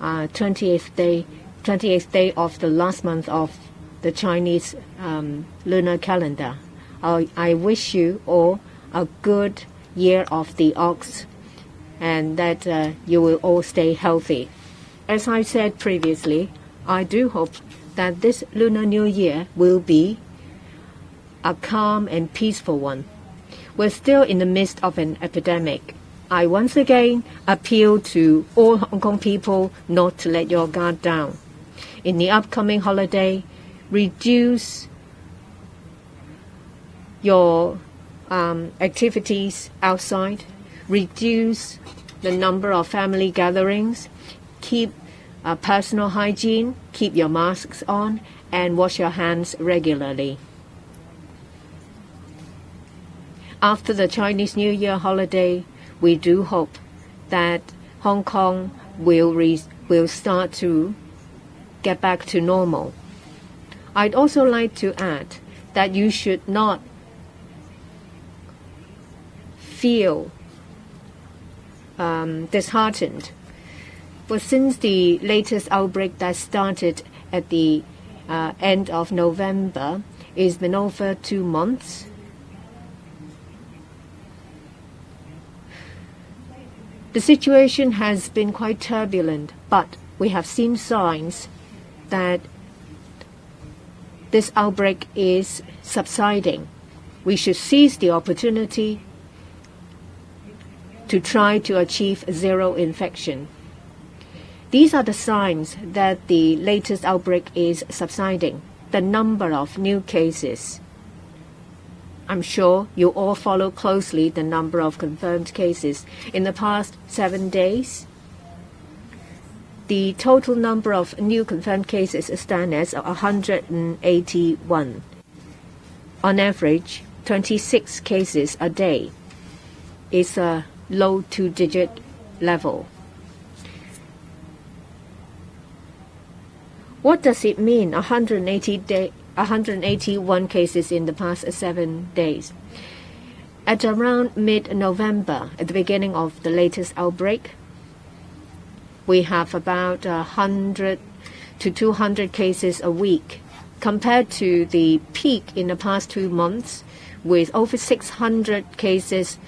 28th day of the last month of the Chinese lunar calendar. I wish you all a good year of the ox, and that you will all stay healthy. As I said previously, I do hope that this Lunar New Year will be a calm and peaceful one. We're still in the midst of an epidemic. I once again appeal to all Hong Kong people not to let your guard down. In the upcoming holiday, reduce your activities outside, reduce the number of family gatherings, keep personal hygiene, keep your masks on, and wash your hands regularly. After the Chinese New Year holiday, we do hope that Hong Kong will start to get back to normal. I'd also like to add that you should not feel disheartened. But since the latest outbreak that started at the end of November has been over 2 months, the situation has been quite turbulent, but we have seen signs that this outbreak is subsiding. We should seize the opportunity to try to achieve zero infection. These are the signs that the latest outbreak is subsiding. The number of new cases. I'm sure you all follow closely the number of confirmed cases. In the past 7 days, the total number of new confirmed cases stands at 181. On average, 26 cases a day is a low two-digit level. What does it mean, 181 cases in the past 7 days? At around mid-November, at the beginning of the latest outbreak, we have about 100 to 200 cases a week, compared to the peak in the past 2 months with over 600 cases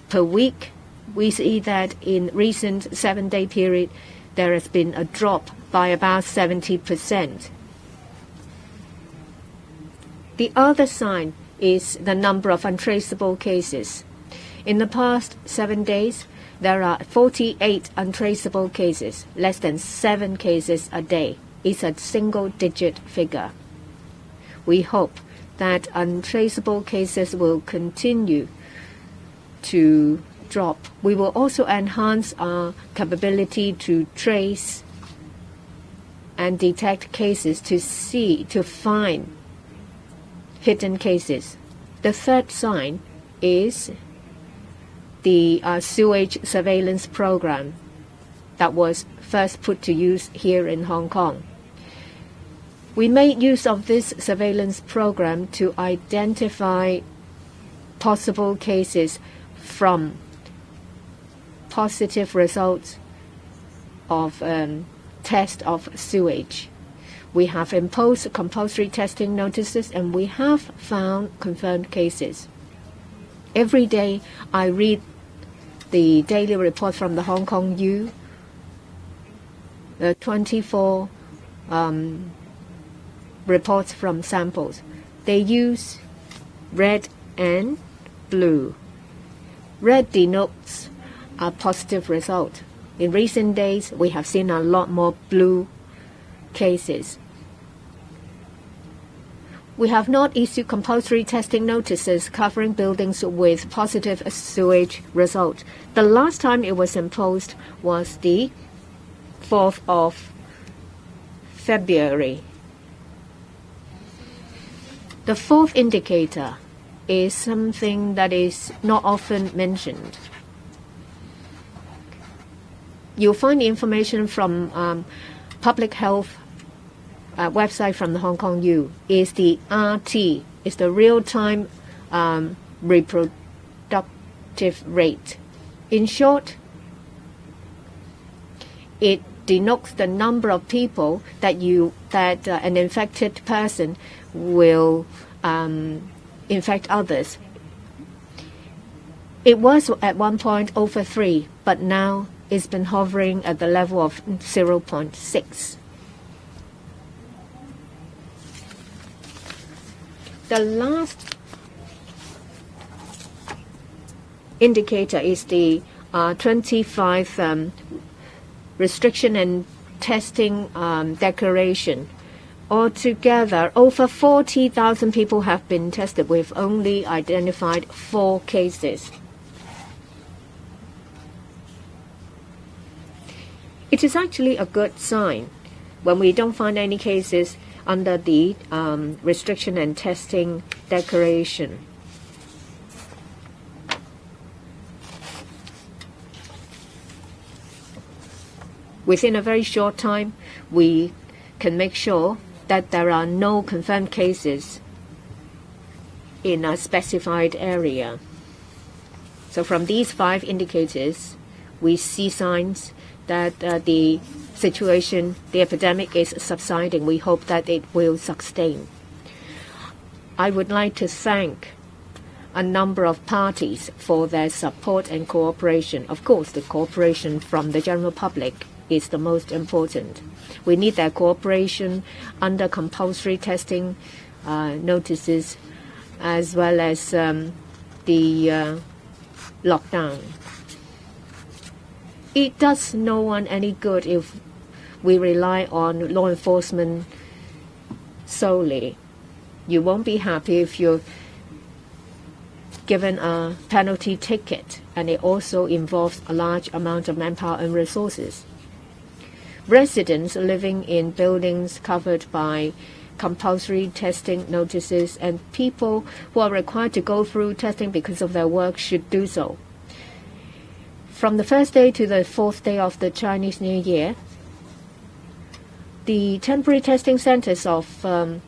per week. We see that in recent 7-day period, there has been a drop by about 70%. The other sign is the number of untraceable cases. In the past 7 days, there are 48 untraceable cases, less than 7 cases a day. It's a single-digit figure. We hope that untraceable cases will continue to drop. We will also enhance our capability to trace and detect cases to find hidden cases. The third sign is the sewage surveillance program that was first put to use here in Hong Kong. We made use of this surveillance program to identify possible cases from positive results of test of sewage. We have imposed compulsory testing notices, and we have found confirmed cases. Every day I read the daily report from the Hong Kong U, 24 reports from samples. They use red and blue. Red denotes a positive result. In recent days, we have seen a lot more blue cases. We have not issued compulsory testing notices covering buildings with positive sewage result. The last time it was imposed was the 4th of February. The fourth indicator is something that is not often mentioned. You'll find the information from public health website from the Hong Kong U. Is the RT, is the real-time reproductive rate. In short, it denotes the number of people that an infected person will infect others. It was at one point over 3, but now it's been hovering at the level of 0.6. The last indicator is the 25 restriction and testing declaration. Altogether, over 40,000 people have been tested. We've only identified 4 cases. It is actually a good sign when we don't find any cases under the restriction and testing declaration. Within a very short time, we can make sure that there are no confirmed cases in a specified area. So from these 5 indicators, we see signs that the situation, the epidemic is subsiding. We hope that it will sustain. I would like to thank a number of parties for their support and cooperation. Of course, the cooperation from the general public is the most important. We need their cooperation under compulsory testing notices, as well as the lockdown. It does no one any good if we rely on law enforcement solely. You won't be happy if you're given a penalty ticket, and it also involves a large amount of manpower and resources. Residents living in buildings covered by compulsory testing notices and people who are required to go through testing because of their work should do so. From the first day to the 4th day of the Chinese New Year, the temporary testing centers of the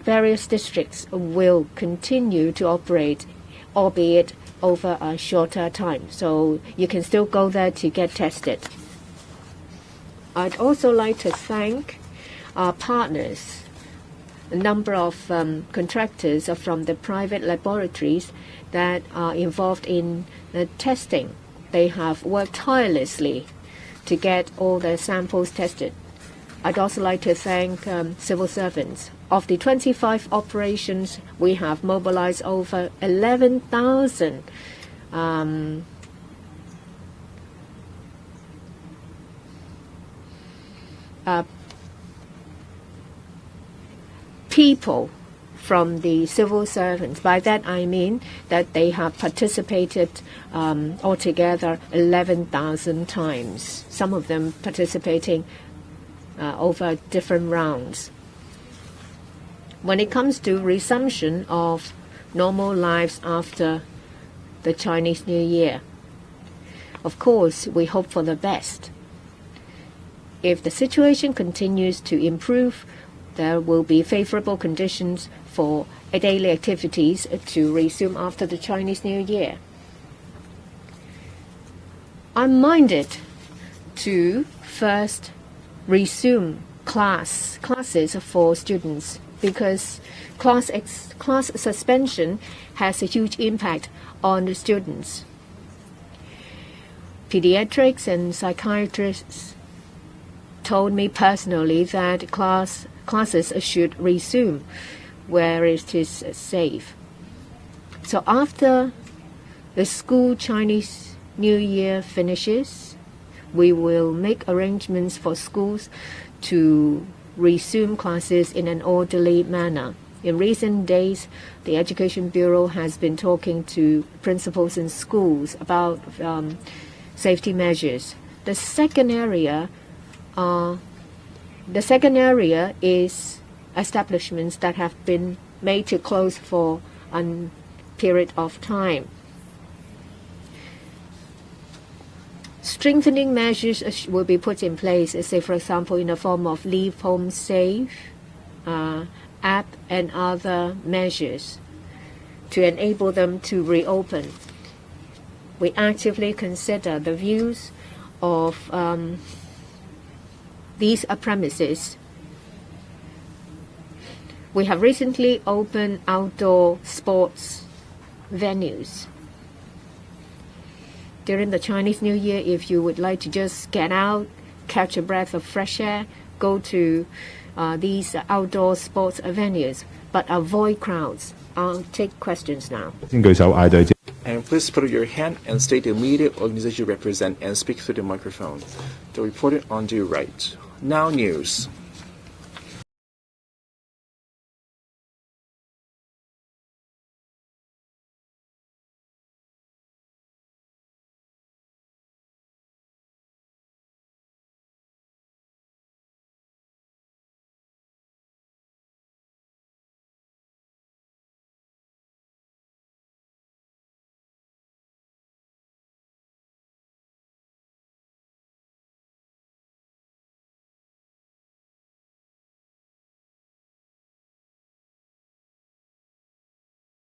various districts will continue to operate, albeit over a shorter time. So you can still go there to get tested. I'd also like to thank our partners, a number of contractors from the private laboratories that are involved in the testing. They have worked tirelessly to get all their samples tested. I'd also like to thank civil servants. Of the 25 operations, we have mobilized over 11,000 people from the civil servants. By that I mean that they have participated altogether 11,000 times, some of them participating over different rounds. When it comes to resumption of normal lives after the Chinese New Year, of course, we hope for the best. If the situation continues to improve, there will be favorable conditions for daily activities to resume after the Chinese New Year. I'm minded to first resume classes for students, because class suspension has a huge impact on the students. Pediatrics and psychiatrists told me personally that classes should resume where it is safe. So after the school Chinese New Year finishes, we will make arrangements for schools to resume classes in an orderly manner. In recent days, the Education Bureau has been talking to principals in schools about safety measures. The second area is establishments that have been made to close for a period of time. Strengthening measures will be put in place, say for example in the form of Leave Home Safe app and other measures to enable them to reopen. We actively consider the views of these premises. We have recently opened outdoor sports venues. During the Chinese New Year, if you would like to just get out, catch a breath of fresh air, go to these outdoor sports venues, but avoid crowds. I'll take questions now. And please put up your hand and state the media organization you represent and speak through the microphone. The reporter on to your right. Now news.